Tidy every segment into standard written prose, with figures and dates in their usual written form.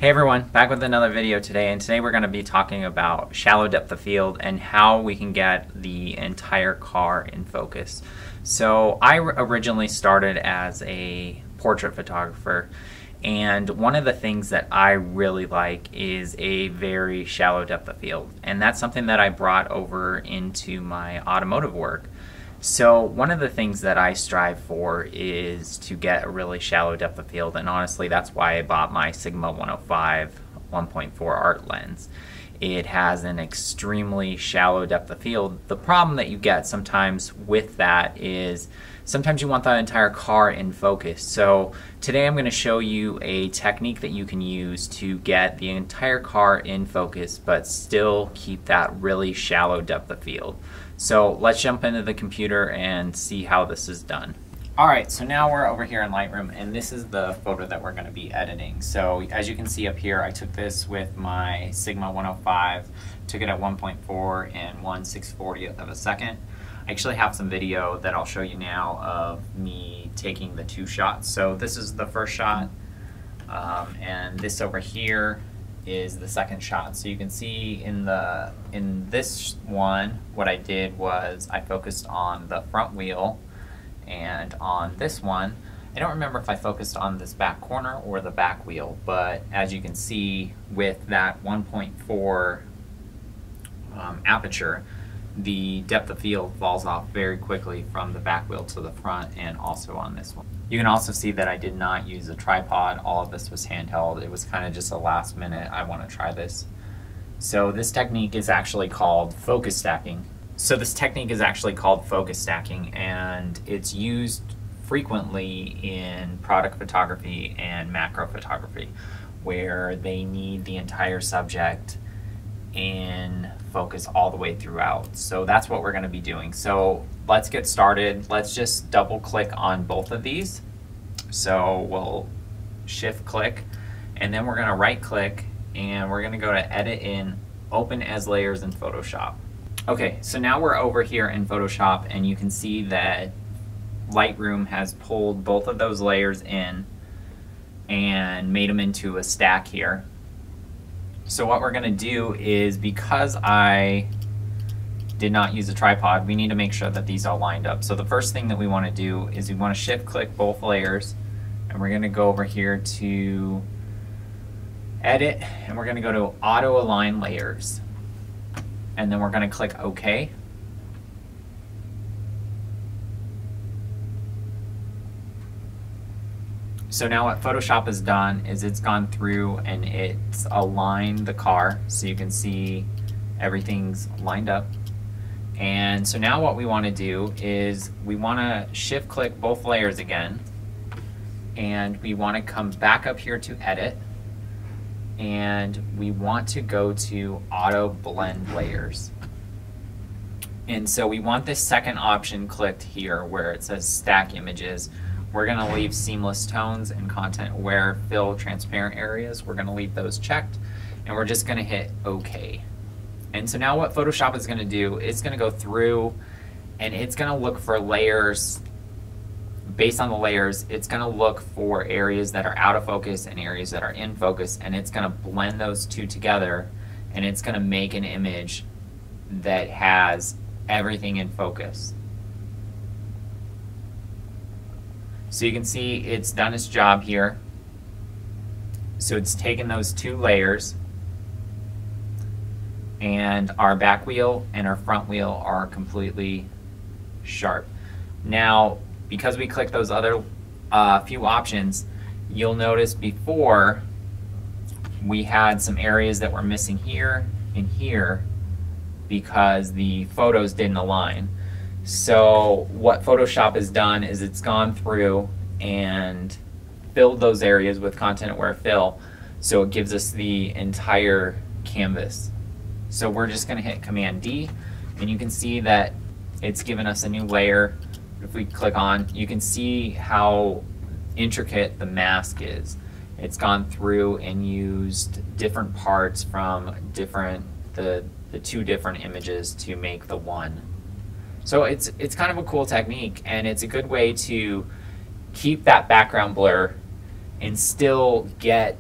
Hey everyone, back with another video today, and today we're going to be talking about shallow depth of field and how we can get the entire car in focus. So I originally started as a portrait photographer, and one of the things that I really like is a very shallow depth of field, and that's something that I brought over into my automotive work. So one of the things that I strive for is to get a really shallow depth of field, and honestly that's why I bought my Sigma 105 1.4 art lens. It has an extremely shallow depth of field. The problem that you get sometimes with that is sometimes you want the entire car in focus. So today I'm going to show you a technique that you can use to get the entire car in focus but still keep that really shallow depth of field. So let's jump into the computer and see how this is done. Alright, so now we're over here in Lightroom, and this is the photo that we're going to be editing. So as you can see up here, I took this with my Sigma 105, took it at 1.4 and 1/640th of a second. I actually have some video that I'll show you now of me taking the two shots. So this is the first shot, and this over here is the second shot. So you can see in this one, what I did was I focused on the front wheel, and on this one, I don't remember if I focused on this back corner or the back wheel, but as you can see with that 1.4 aperture, the depth of field falls off very quickly from the back wheel to the front, and also on this one. You can also see that I did not use a tripod. All of this was handheld. It was kind of just a last minute, I want to try this. So this technique is actually called focus stacking. And it's used frequently in product photography and macro photography, where they need the entire subject in focus all the way throughout. So that's what we're going to be doing. So let's get started. Let's just double click on both of these. So we'll shift click, and then we're going to right click, and we're going to go to edit in open as layers in Photoshop. Okay, so now we're over here in Photoshop, and you can see that Lightroom has pulled both of those layers in and made them into a stack here. So what we're going to do is, because I did not use a tripod, we need to make sure that these are lined up. So the first thing that we want to do is we want to shift click both layers, and we're going to go over here to edit, and we're going to go to auto align layers, and then we're going to click OK. So now what Photoshop has done is it's gone through and it's aligned the car, so you can see everything's lined up. And so now what we want to do is we want to shift click both layers again, and we want to come back up here to edit, and we want to go to auto blend layers. And so we want this second option clicked here where it says stack images. We're going to leave seamless tones and content aware, fill, transparent areas. We're going to leave those checked, and we're just going to hit OK. And so now what Photoshop is going to do, it's going to go through and it's going to look for layers. Based on the layers, it's going to look for areas that are out of focus and areas that are in focus, and it's going to blend those two together, and it's going to make an image that has everything in focus. So you can see it's done its job here. So it's taken those two layers, and our back wheel and our front wheel are completely sharp. Now, because we clicked those other few options, you'll notice before we had some areas that were missing here and here because the photos didn't align. So what Photoshop has done is it's gone through and filled those areas with content aware fill, so it gives us the entire canvas. So we're just going to hit Command D, and you can see that it's given us a new layer. If we click on, you can see how intricate the mask is. It's gone through and used different parts from the two different images to make the one. So it's kind of a cool technique, and it's a good way to keep that background blur and still get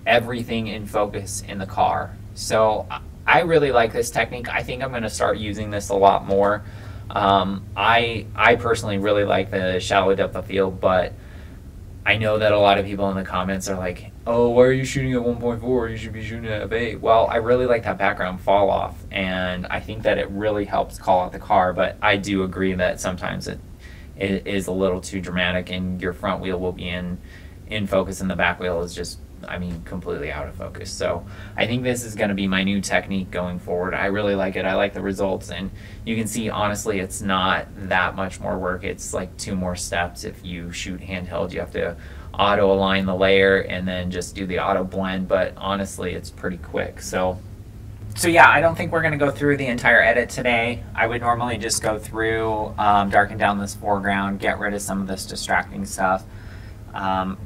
everything in focus in the car. So I really like this technique. I think I'm going to start using this a lot more. I personally really like the shallow depth of field, but I know that a lot of people in the comments are like, oh, why are you shooting at 1.4? You should be shooting at f8. Well, I really like that background fall off, and I think that it really helps call out the car, but I do agree that sometimes it is a little too dramatic, and your front wheel will be in focus and the back wheel is just, I mean, completely out of focus. So I think this is going to be my new technique going forward. I really like it. I like the results, and you can see, honestly, it's not that much more work. It's like 2 more steps. If you shoot handheld, you have to auto align the layer and then just do the auto blend, but honestly, it's pretty quick. So yeah, I don't think we're going to go through the entire edit today. I would normally just go through, darken down this foreground, get rid of some of this distracting stuff.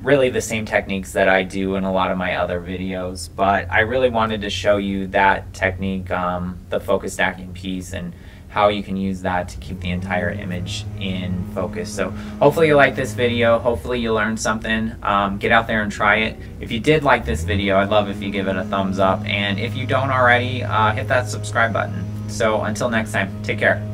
Really the same techniques that I do in a lot of my other videos, but I really wanted to show you that technique, the focus stacking piece, and how you can use that to keep the entire image in focus. So hopefully you like this video. Hopefully you learned something. Get out there and try it. If you did like this video, I'd love if you give it a thumbs up, and if you don't already, hit that subscribe button. So until next time, take care.